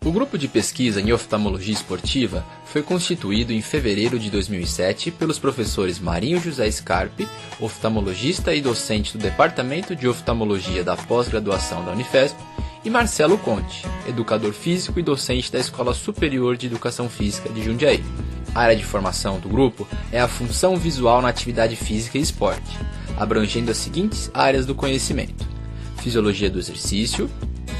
O grupo de pesquisa em oftalmologia esportiva foi constituído em fevereiro de 2007 pelos professores Marinho José Scarpe, oftalmologista e docente do Departamento de Oftalmologia da pós-graduação da Unifesp, e Marcelo Conte, educador físico e docente da Escola Superior de Educação Física de Jundiaí. A área de formação do grupo é a função visual na atividade física e esporte, abrangendo as seguintes áreas do conhecimento: fisiologia do exercício,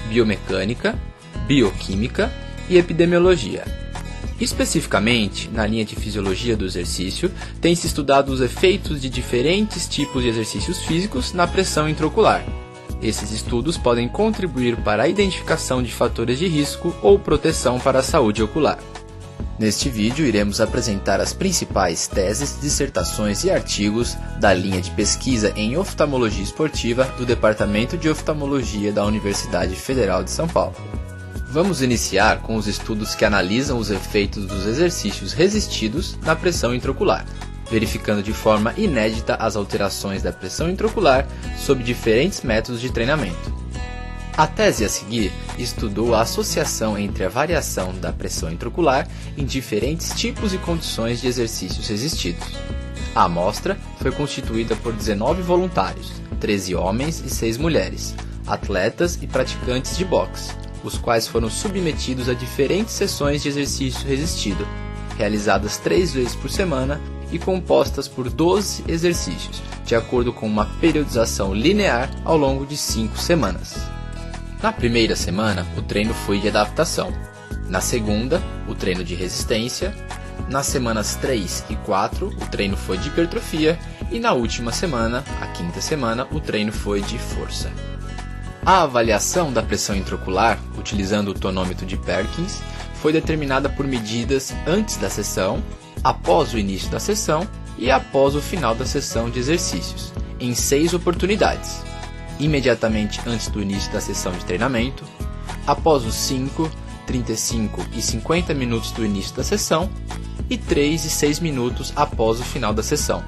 biomecânica, bioquímica e epidemiologia. Especificamente, na linha de fisiologia do exercício, tem-se estudado os efeitos de diferentes tipos de exercícios físicos na pressão intraocular. Esses estudos podem contribuir para a identificação de fatores de risco ou proteção para a saúde ocular. Neste vídeo, iremos apresentar as principais teses, dissertações e artigos da linha de pesquisa em oftalmologia esportiva do Departamento de Oftalmologia da Universidade Federal de São Paulo. Vamos iniciar com os estudos que analisam os efeitos dos exercícios resistidos na pressão intraocular, verificando de forma inédita as alterações da pressão intraocular sob diferentes métodos de treinamento. A tese a seguir estudou a associação entre a variação da pressão intraocular em diferentes tipos e condições de exercícios resistidos. A amostra foi constituída por 19 voluntários, 13 homens e 6 mulheres, atletas e praticantes de boxe, os quais foram submetidos a diferentes sessões de exercício resistido, realizadas 3 vezes por semana e compostas por 12 exercícios, de acordo com uma periodização linear ao longo de 5 semanas. Na primeira semana, o treino foi de adaptação. Na segunda, o treino de resistência. Nas semanas 3 e 4, o treino foi de hipertrofia. E na última semana, a quinta semana, o treino foi de força. A avaliação da pressão intraocular, utilizando o tonômetro de Perkins, foi determinada por medidas antes da sessão, após o início da sessão e após o final da sessão de exercícios, em 6 oportunidades: imediatamente antes do início da sessão de treinamento, após os 5, 35 e 50 minutos do início da sessão e 3 e 6 minutos após o final da sessão.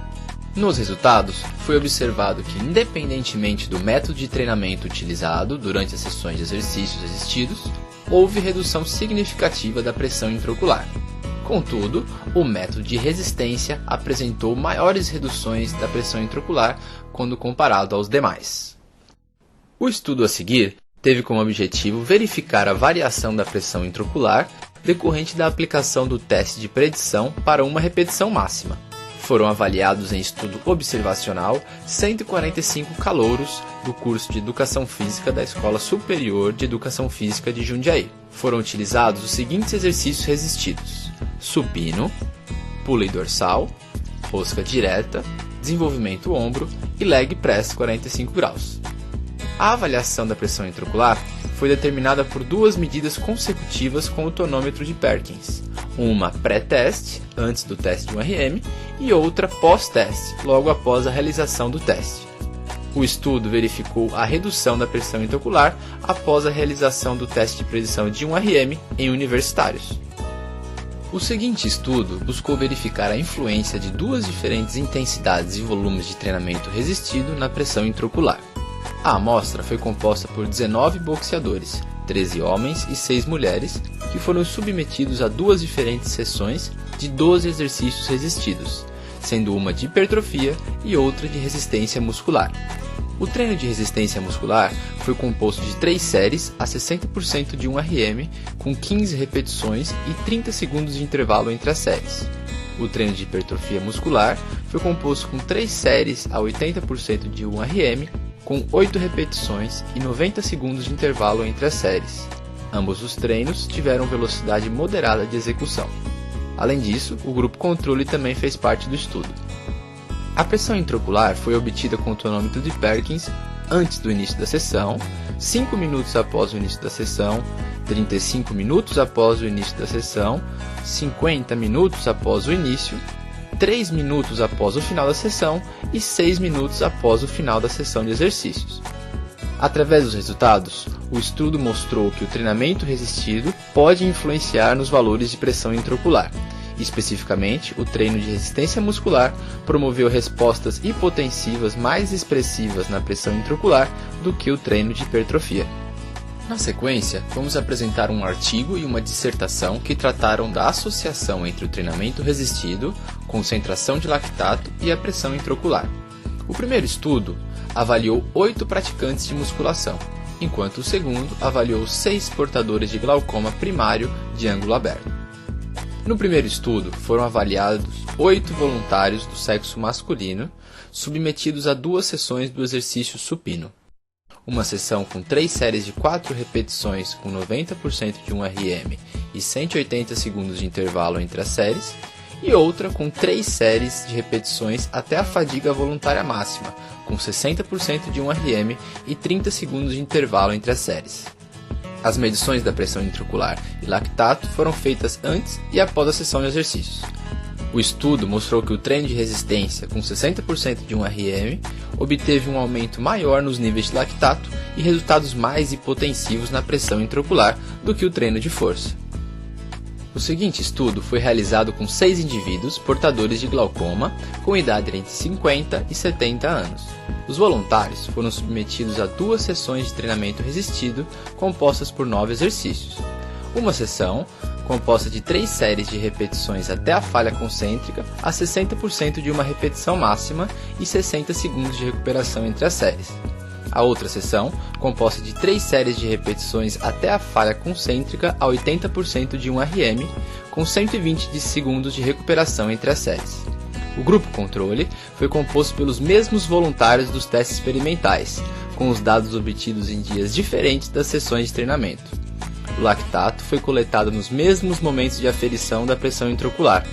Nos resultados, foi observado que, independentemente do método de treinamento utilizado durante as sessões de exercícios resistidos, houve redução significativa da pressão intraocular. Contudo, o método de resistência apresentou maiores reduções da pressão intraocular quando comparado aos demais. O estudo a seguir teve como objetivo verificar a variação da pressão intraocular decorrente da aplicação do teste de predição para uma repetição máxima. Foram avaliados em estudo observacional 145 calouros do curso de Educação Física da Escola Superior de Educação Física de Jundiaí. Foram utilizados os seguintes exercícios resistidos: supino, pulley dorsal, rosca direta, desenvolvimento ombro e leg press 45 graus. A avaliação da pressão intraocular foi determinada por 2 medidas consecutivas com o tonômetro de Perkins, uma pré-teste, antes do teste de 1RM, e outra pós-teste, logo após a realização do teste. O estudo verificou a redução da pressão intraocular após a realização do teste de predição de 1RM em universitários. O seguinte estudo buscou verificar a influência de 2 diferentes intensidades e volumes de treinamento resistido na pressão intraocular. A amostra foi composta por 19 boxeadores, 13 homens e 6 mulheres, que foram submetidos a 2 diferentes sessões de 12 exercícios resistidos, sendo uma de hipertrofia e outra de resistência muscular. O treino de resistência muscular foi composto de 3 séries a 60% de 1RM, com 15 repetições e 30 segundos de intervalo entre as séries. O treino de hipertrofia muscular foi composto com 3 séries a 80% de 1RM, com 8 repetições e 90 segundos de intervalo entre as séries. Ambos os treinos tiveram velocidade moderada de execução. Além disso, o grupo controle também fez parte do estudo. A pressão intraocular foi obtida com o tonômetro de Perkins antes do início da sessão, 5 minutos após o início da sessão, 35 minutos após o início da sessão, 50 minutos após o início, 3 minutos após o final da sessão e 6 minutos após o final da sessão de exercícios. Através dos resultados, o estudo mostrou que o treinamento resistido pode influenciar nos valores de pressão intraocular. Especificamente, o treino de resistência muscular promoveu respostas hipotensivas mais expressivas na pressão intraocular do que o treino de hipertrofia. Na sequência, vamos apresentar um artigo e uma dissertação que trataram da associação entre o treinamento resistido, concentração de lactato e a pressão intraocular. O primeiro estudo avaliou 8 praticantes de musculação, enquanto o segundo avaliou 6 portadores de glaucoma primário de ângulo aberto. No primeiro estudo, foram avaliados 8 voluntários do sexo masculino, submetidos a 2 sessões do exercício supino. Uma sessão com 3 séries de 4 repetições com 90% de 1 RM e 180 segundos de intervalo entre as séries, e outra com 3 séries de repetições até a fadiga voluntária máxima, com 60% de 1 RM e 30 segundos de intervalo entre as séries. As medições da pressão intraocular e lactato foram feitas antes e após a sessão de exercícios. O estudo mostrou que o treino de resistência com 60% de 1 RM obteve um aumento maior nos níveis de lactato e resultados mais hipotensivos na pressão intraocular do que o treino de força. O seguinte estudo foi realizado com 6 indivíduos portadores de glaucoma com idade entre 50 e 70 anos. Os voluntários foram submetidos a 2 sessões de treinamento resistido compostas por 9 exercícios. Uma sessão composta de 3 séries de repetições até a falha concêntrica a 60% de uma repetição máxima e 60 segundos de recuperação entre as séries. A outra sessão, composta de 3 séries de repetições até a falha concêntrica a 80% de 1 RM, com 120 segundos de recuperação entre as séries. O grupo controle foi composto pelos mesmos voluntários dos testes experimentais, com os dados obtidos em dias diferentes das sessões de treinamento. O lactato foi coletado nos mesmos momentos de aferição da pressão intraocular,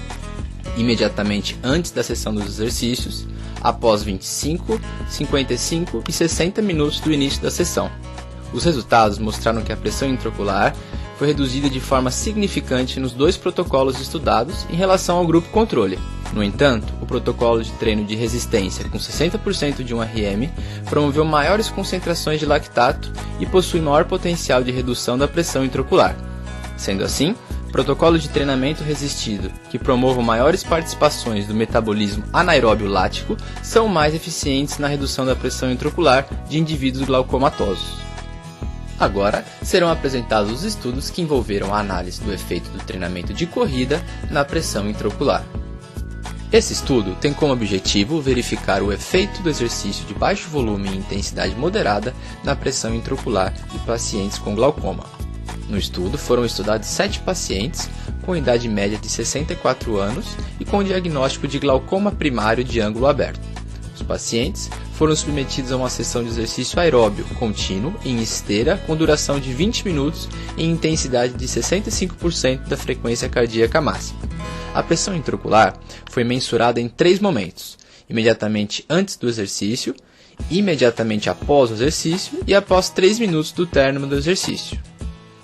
imediatamente antes da sessão dos exercícios, após 25, 55 e 60 minutos do início da sessão. Os resultados mostraram que a pressão intraocular foi reduzida de forma significante nos 2 protocolos estudados em relação ao grupo controle. No entanto, o protocolo de treino de resistência com 60% de 1 RM promoveu maiores concentrações de lactato e possui maior potencial de redução da pressão intraocular. Sendo assim, protocolo de treinamento resistido que promovam maiores participações do metabolismo anaeróbio lático são mais eficientes na redução da pressão intraocular de indivíduos glaucomatosos. Agora serão apresentados os estudos que envolveram a análise do efeito do treinamento de corrida na pressão intraocular. Esse estudo tem como objetivo verificar o efeito do exercício de baixo volume e intensidade moderada na pressão intraocular de pacientes com glaucoma. No estudo foram estudados 7 pacientes com idade média de 64 anos e com diagnóstico de glaucoma primário de ângulo aberto. Os pacientes foram submetidos a uma sessão de exercício aeróbio contínuo em esteira com duração de 20 minutos e intensidade de 65% da frequência cardíaca máxima. A pressão intraocular foi mensurada em 3 momentos: imediatamente antes do exercício, imediatamente após o exercício e após 3 minutos do término do exercício.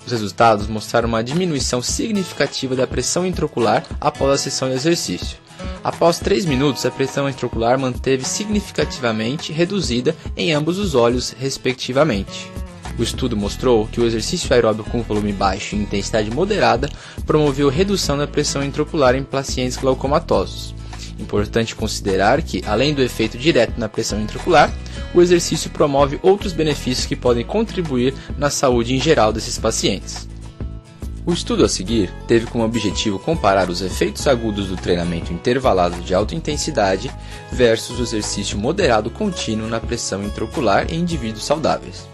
Os resultados mostraram uma diminuição significativa da pressão intraocular após a sessão de exercício. Após 3 minutos, a pressão intraocular manteve significativamente reduzida em ambos os olhos, respectivamente. O estudo mostrou que o exercício aeróbio com volume baixo e intensidade moderada promoveu redução da pressão intraocular em pacientes glaucomatosos. Importante considerar que, além do efeito direto na pressão intraocular, o exercício promove outros benefícios que podem contribuir na saúde em geral desses pacientes. O estudo a seguir teve como objetivo comparar os efeitos agudos do treinamento intervalado de alta intensidade versus o exercício moderado contínuo na pressão intraocular em indivíduos saudáveis.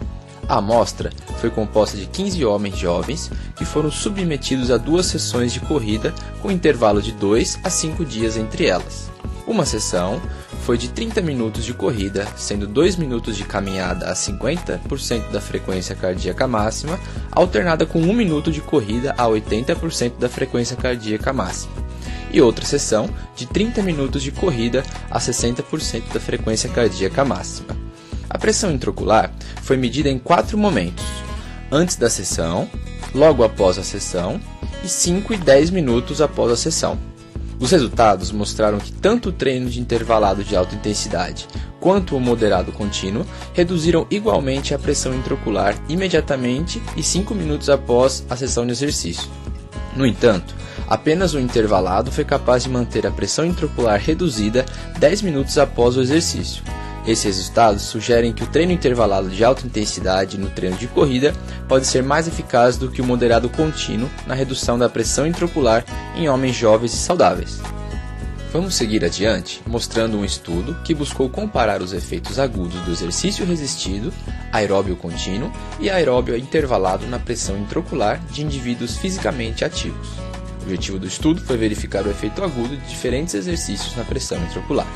A amostra foi composta de 15 homens jovens que foram submetidos a 2 sessões de corrida com intervalo de 2 a 5 dias entre elas. Uma sessão foi de 30 minutos de corrida, sendo 2 minutos de caminhada a 50% da frequência cardíaca máxima, alternada com 1 minuto de corrida a 80% da frequência cardíaca máxima, e outra sessão de 30 minutos de corrida a 60% da frequência cardíaca máxima. A pressão intraocular foi medida em 4 momentos: antes da sessão, logo após a sessão e 5 e 10 minutos após a sessão. Os resultados mostraram que tanto o treino de intervalado de alta intensidade quanto o moderado contínuo reduziram igualmente a pressão intraocular imediatamente e 5 minutos após a sessão de exercício. No entanto, apenas o intervalado foi capaz de manter a pressão intraocular reduzida 10 minutos após o exercício, Esses resultados sugerem que o treino intervalado de alta intensidade no treino de corrida pode ser mais eficaz do que o moderado contínuo na redução da pressão intraocular em homens jovens e saudáveis. Vamos seguir adiante, mostrando um estudo que buscou comparar os efeitos agudos do exercício resistido, aeróbio contínuo e aeróbio intervalado na pressão intraocular de indivíduos fisicamente ativos. O objetivo do estudo foi verificar o efeito agudo de diferentes exercícios na pressão intraocular.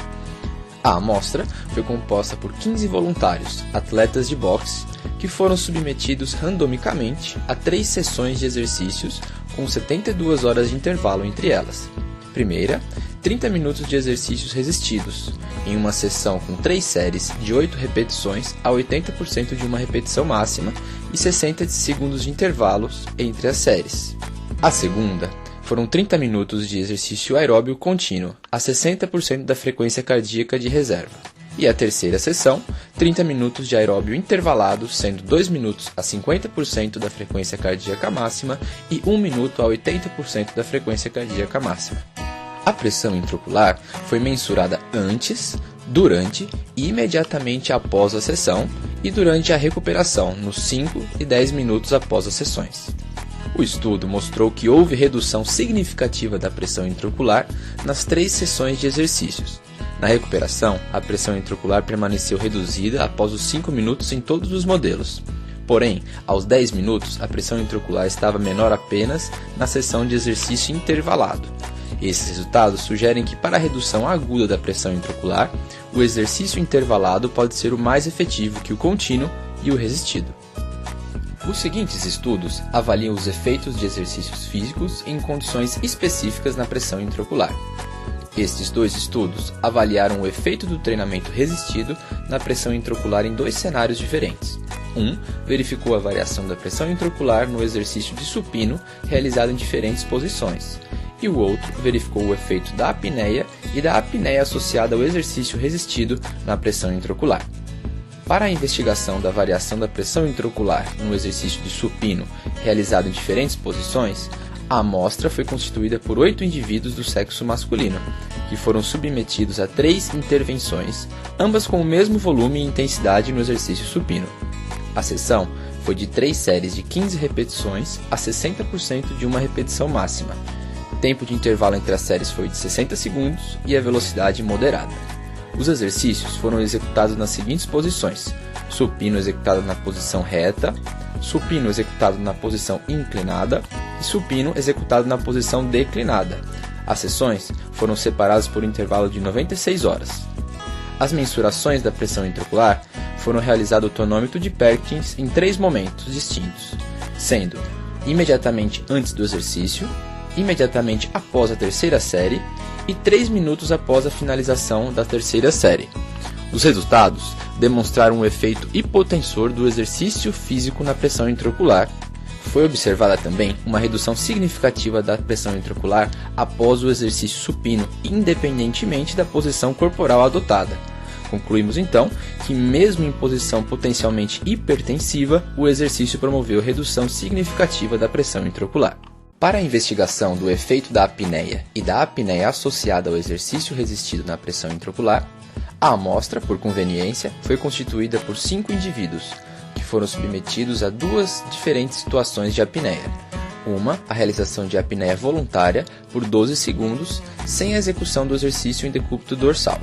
A amostra foi composta por 15 voluntários, atletas de boxe, que foram submetidos randomicamente a 3 sessões de exercícios com 72 horas de intervalo entre elas. Primeira, 30 minutos de exercícios resistidos, em uma sessão com 3 séries de 8 repetições a 80% de uma repetição máxima e 60 segundos de intervalos entre as séries. A segunda, foram 30 minutos de exercício aeróbio contínuo, a 60% da frequência cardíaca de reserva. E a terceira sessão, 30 minutos de aeróbio intervalado, sendo 2 minutos a 50% da frequência cardíaca máxima e 1 minuto a 80% da frequência cardíaca máxima. A pressão intraocular foi mensurada antes, durante e imediatamente após a sessão e durante a recuperação, nos 5 e 10 minutos após as sessões. O estudo mostrou que houve redução significativa da pressão intraocular nas 3 sessões de exercícios. Na recuperação, a pressão intraocular permaneceu reduzida após os 5 minutos em todos os modelos. Porém, aos 10 minutos, a pressão intraocular estava menor apenas na sessão de exercício intervalado. Esses resultados sugerem que, para a redução aguda da pressão intraocular, o exercício intervalado pode ser o mais efetivo que o contínuo e o resistido. Os seguintes estudos avaliam os efeitos de exercícios físicos em condições específicas na pressão intraocular. Estes 2 estudos avaliaram o efeito do treinamento resistido na pressão intraocular em 2 cenários diferentes. Um verificou a variação da pressão intraocular no exercício de supino realizado em diferentes posições, e o outro verificou o efeito da apneia e da apneia associada ao exercício resistido na pressão intraocular. Para a investigação da variação da pressão intraocular no exercício de supino realizado em diferentes posições, a amostra foi constituída por 8 indivíduos do sexo masculino, que foram submetidos a 3 intervenções, ambas com o mesmo volume e intensidade no exercício supino. A sessão foi de 3 séries de 15 repetições a 60% de uma repetição máxima. O tempo de intervalo entre as séries foi de 60 segundos e a velocidade moderada. Os exercícios foram executados nas seguintes posições: supino executado na posição reta, supino executado na posição inclinada e supino executado na posição declinada. As sessões foram separadas por um intervalo de 96 horas. As mensurações da pressão intraocular foram realizadas no tonômetro de Perkins em 3 momentos distintos, sendo imediatamente antes do exercício, imediatamente após a terceira série e 3 minutos após a finalização da terceira série. Os resultados demonstraram um efeito hipotensor do exercício físico na pressão intraocular. Foi observada também uma redução significativa da pressão intraocular após o exercício supino, independentemente da posição corporal adotada. Concluímos então que, mesmo em posição potencialmente hipertensiva, o exercício promoveu redução significativa da pressão intraocular. Para a investigação do efeito da apneia e da apneia associada ao exercício resistido na pressão intraocular, a amostra, por conveniência, foi constituída por 5 indivíduos, que foram submetidos a 2 diferentes situações de apneia. Uma, a realização de apneia voluntária por 12 segundos, sem a execução do exercício em decúbito dorsal.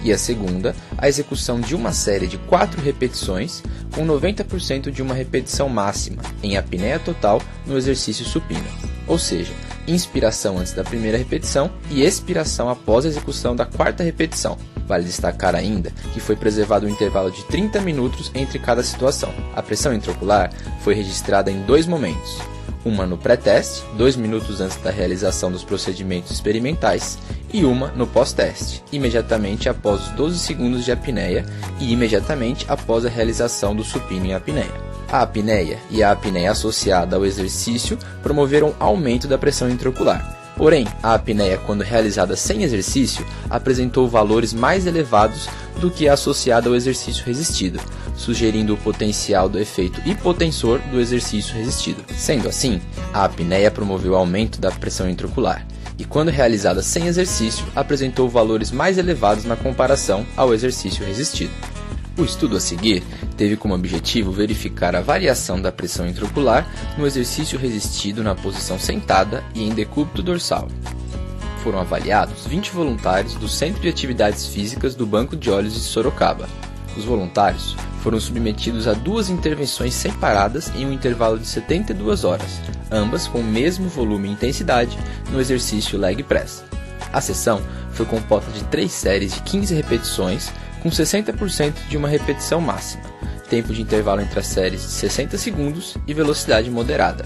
E a segunda, a execução de uma série de 4 repetições, com 90% de uma repetição máxima, em apneia total no exercício supino. Ou seja, inspiração antes da primeira repetição e expiração após a execução da 4ª repetição. Vale destacar ainda que foi preservado um intervalo de 30 minutos entre cada situação. A pressão intraocular foi registrada em 2 momentos. Uma no pré-teste, 2 minutos antes da realização dos procedimentos experimentais, e uma no pós-teste, imediatamente após os 12 segundos de apneia e imediatamente após a realização do supino em apneia. A apneia e a apneia associada ao exercício promoveram aumento da pressão intraocular. Porém, a apneia, quando realizada sem exercício, apresentou valores mais elevados do que a associada ao exercício resistido, sugerindo o potencial do efeito hipotensor do exercício resistido. Sendo assim, a apneia promoveu aumento da pressão intraocular, e quando realizada sem exercício, apresentou valores mais elevados na comparação ao exercício resistido. O estudo a seguir teve como objetivo verificar a variação da pressão intraocular no exercício resistido na posição sentada e em decúbito dorsal. Foram avaliados 20 voluntários do Centro de Atividades Físicas do Banco de Olhos de Sorocaba. Os voluntários foram submetidos a 2 intervenções separadas em um intervalo de 72 horas, ambas com o mesmo volume e intensidade no exercício leg press. A sessão foi composta de 3 séries de 15 repetições, com 60% de uma repetição máxima, tempo de intervalo entre as séries de 60 segundos e velocidade moderada.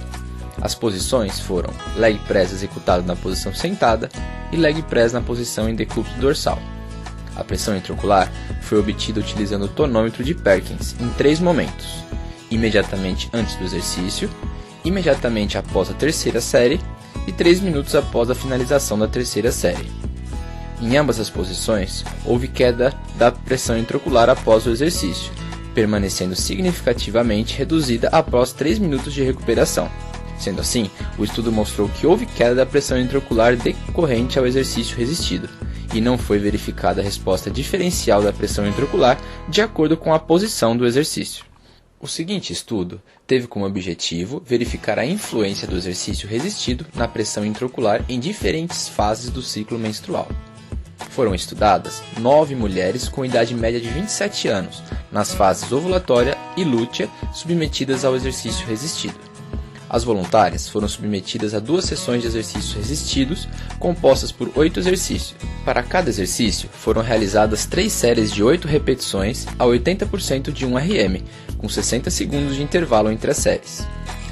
As posições foram leg press executado na posição sentada e leg press na posição em decúbito dorsal. A pressão intraocular foi obtida utilizando o tonômetro de Perkins em 3 momentos: imediatamente antes do exercício, imediatamente após a terceira série e 3 minutos após a finalização da terceira série. Em ambas as posições, houve queda da pressão intraocular após o exercício, permanecendo significativamente reduzida após 3 minutos de recuperação. Sendo assim, o estudo mostrou que houve queda da pressão intraocular decorrente ao exercício resistido, e não foi verificada a resposta diferencial da pressão intraocular de acordo com a posição do exercício. O seguinte estudo teve como objetivo verificar a influência do exercício resistido na pressão intraocular em diferentes fases do ciclo menstrual. Foram estudadas 9 mulheres com idade média de 27 anos, nas fases ovulatória e lútea, submetidas ao exercício resistido. As voluntárias foram submetidas a 2 sessões de exercícios resistidos, compostas por 8 exercícios. Para cada exercício, foram realizadas 3 séries de 8 repetições a 80% de 1 RM, com 60 segundos de intervalo entre as séries.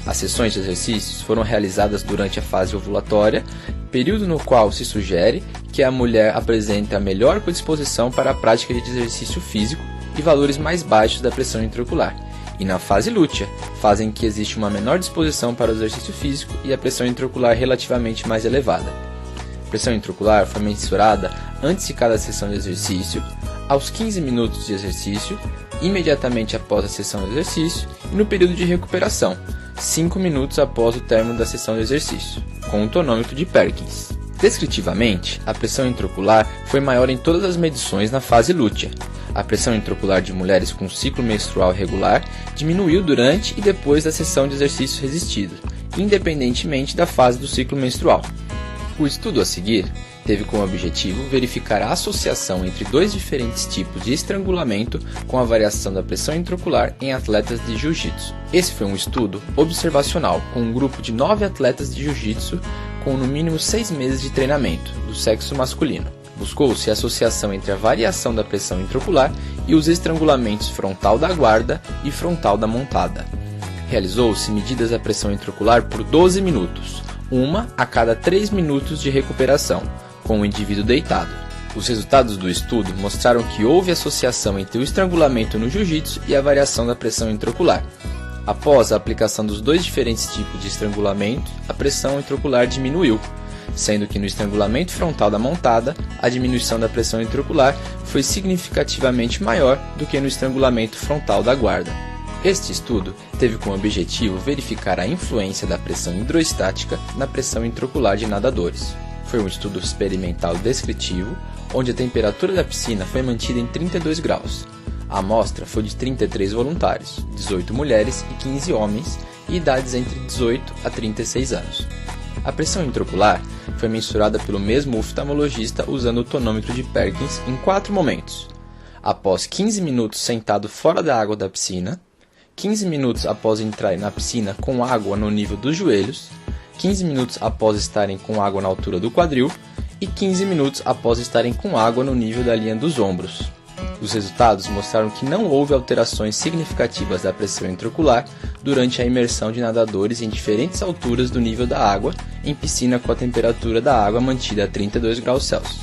As sessões de exercícios foram realizadas durante a fase ovulatória, período no qual se sugere que a mulher apresente a melhor predisposição para a prática de exercício físico e valores mais baixos da pressão intraocular, e na fase lútea, fase em que existe uma menor disposição para o exercício físico e a pressão intraocular relativamente mais elevada. A pressão intraocular foi mensurada antes de cada sessão de exercício, aos 15 minutos de exercício, imediatamente após a sessão de exercício e no período de recuperação, 5 minutos após o término da sessão de exercício, com o tonômetro de Perkins. Descritivamente, a pressão intraocular foi maior em todas as medições na fase lútea. A pressão intraocular de mulheres com ciclo menstrual regular diminuiu durante e depois da sessão de exercício resistido, independentemente da fase do ciclo menstrual. O estudo a seguir teve como objetivo verificar a associação entre 2 diferentes tipos de estrangulamento com a variação da pressão intraocular em atletas de jiu-jitsu. Esse foi um estudo observacional com um grupo de 9 atletas de jiu-jitsu com no mínimo 6 meses de treinamento, do sexo masculino. Buscou-se a associação entre a variação da pressão intraocular e os estrangulamentos frontal da guarda e frontal da montada. Realizou-se medidas da pressão intraocular por 12 minutos, uma a cada 3 minutos de recuperação, com o indivíduo deitado. Os resultados do estudo mostraram que houve associação entre o estrangulamento no jiu-jitsu e a variação da pressão intraocular. Após a aplicação dos 2 diferentes tipos de estrangulamento, a pressão intraocular diminuiu, sendo que no estrangulamento frontal da montada, a diminuição da pressão intraocular foi significativamente maior do que no estrangulamento frontal da guarda. Este estudo teve como objetivo verificar a influência da pressão hidroestática na pressão intraocular de nadadores. Foi um estudo experimental descritivo, onde a temperatura da piscina foi mantida em 32 graus. A amostra foi de 33 voluntários, 18 mulheres e 15 homens, e idades entre 18 a 36 anos. A pressão intraocular foi mensurada pelo mesmo oftalmologista usando o tonômetro de Perkins em 4 momentos: após 15 minutos sentado fora da água da piscina, 15 minutos após entrar na piscina com água no nível dos joelhos, 15 minutos após estarem com água na altura do quadril e 15 minutos após estarem com água no nível da linha dos ombros. Os resultados mostraram que não houve alterações significativas da pressão intraocular durante a imersão de nadadores em diferentes alturas do nível da água em piscina com a temperatura da água mantida a 32 graus Celsius.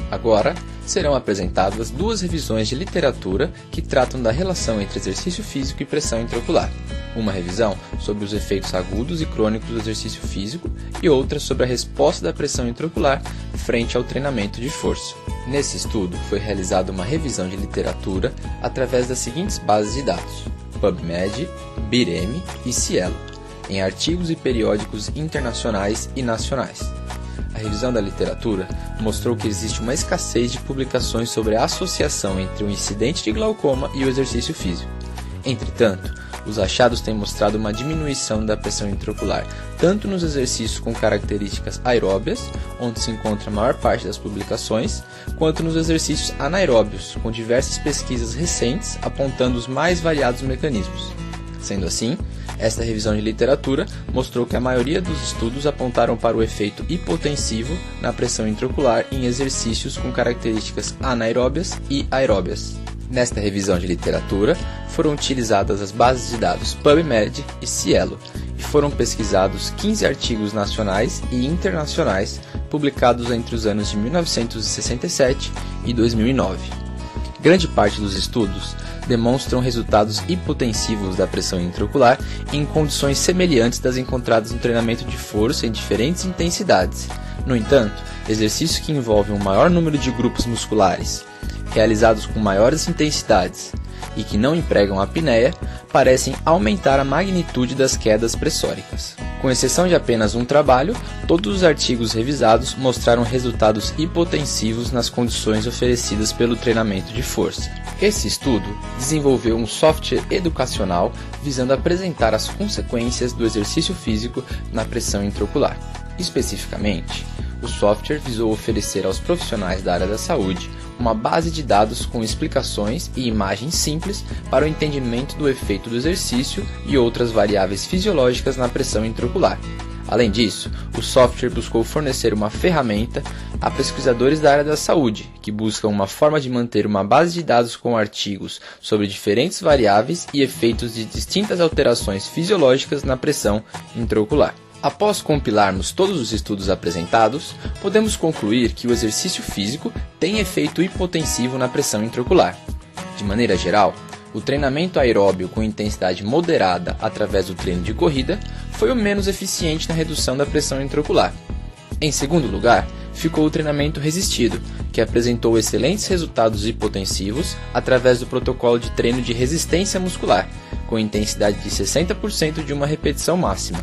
Agora, serão apresentadas 2 revisões de literatura que tratam da relação entre exercício físico e pressão intraocular. Uma revisão sobre os efeitos agudos e crônicos do exercício físico e outra sobre a resposta da pressão intraocular frente ao treinamento de força. Nesse estudo, foi realizada uma revisão de literatura através das seguintes bases de dados: PubMed, BIREM e Cielo, em artigos e periódicos internacionais e nacionais. A revisão da literatura mostrou que existe uma escassez de publicações sobre a associação entre o incidente de glaucoma e o exercício físico. Entretanto, os achados têm mostrado uma diminuição da pressão intraocular, tanto nos exercícios com características aeróbias, onde se encontra a maior parte das publicações, quanto nos exercícios anaeróbios, com diversas pesquisas recentes apontando os mais variados mecanismos. Sendo assim, esta revisão de literatura mostrou que a maioria dos estudos apontaram para o efeito hipotensivo na pressão intraocular em exercícios com características anaeróbias e aeróbias. Nesta revisão de literatura, foram utilizadas as bases de dados PubMed e Cielo, e foram pesquisados 15 artigos nacionais e internacionais publicados entre os anos de 1967 e 2009. Grande parte dos estudos demonstram resultados hipotensivos da pressão intraocular em condições semelhantes das encontradas no treinamento de força em diferentes intensidades. No entanto, exercícios que envolvem um maior número de grupos musculares, realizados com maiores intensidades e que não empregam a apneia, parecem aumentar a magnitude das quedas pressóricas. Com exceção de apenas um trabalho, todos os artigos revisados mostraram resultados hipotensivos nas condições oferecidas pelo treinamento de força. Esse estudo desenvolveu um software educacional visando apresentar as consequências do exercício físico na pressão intraocular. Especificamente, o software visou oferecer aos profissionais da área da saúde uma base de dados com explicações e imagens simples para o entendimento do efeito do exercício e outras variáveis fisiológicas na pressão intraocular. Além disso, o software buscou fornecer uma ferramenta a pesquisadores da área da saúde, que buscam uma forma de manter uma base de dados com artigos sobre diferentes variáveis e efeitos de distintas alterações fisiológicas na pressão intraocular. Após compilarmos todos os estudos apresentados, podemos concluir que o exercício físico tem efeito hipotensivo na pressão intraocular. De maneira geral, o treinamento aeróbio com intensidade moderada através do treino de corrida foi o menos eficiente na redução da pressão intraocular. Em segundo lugar, ficou o treinamento resistido, que apresentou excelentes resultados hipotensivos através do protocolo de treino de resistência muscular, com intensidade de 60% de uma repetição máxima.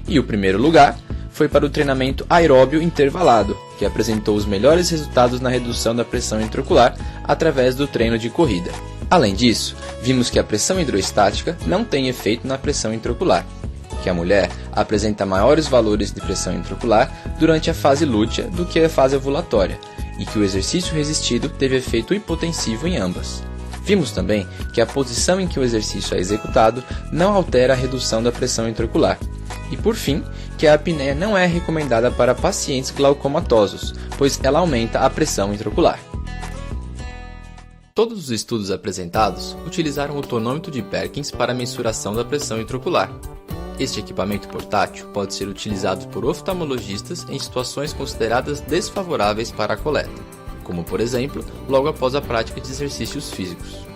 E o primeiro lugar foi para o treinamento aeróbio intervalado, que apresentou os melhores resultados na redução da pressão intraocular através do treino de corrida. Além disso, vimos que a pressão hidroestática não tem efeito na pressão intraocular, que a mulher apresenta maiores valores de pressão intraocular durante a fase lútea do que a fase ovulatória, e que o exercício resistido teve efeito hipotensivo em ambas. Vimos também que a posição em que o exercício é executado não altera a redução da pressão intraocular. E por fim, que a apneia não é recomendada para pacientes glaucomatosos, pois ela aumenta a pressão intraocular. Todos os estudos apresentados utilizaram o tonômetro de Perkins para a mensuração da pressão intraocular. Este equipamento portátil pode ser utilizado por oftalmologistas em situações consideradas desfavoráveis para a coleta, como por exemplo, logo após a prática de exercícios físicos.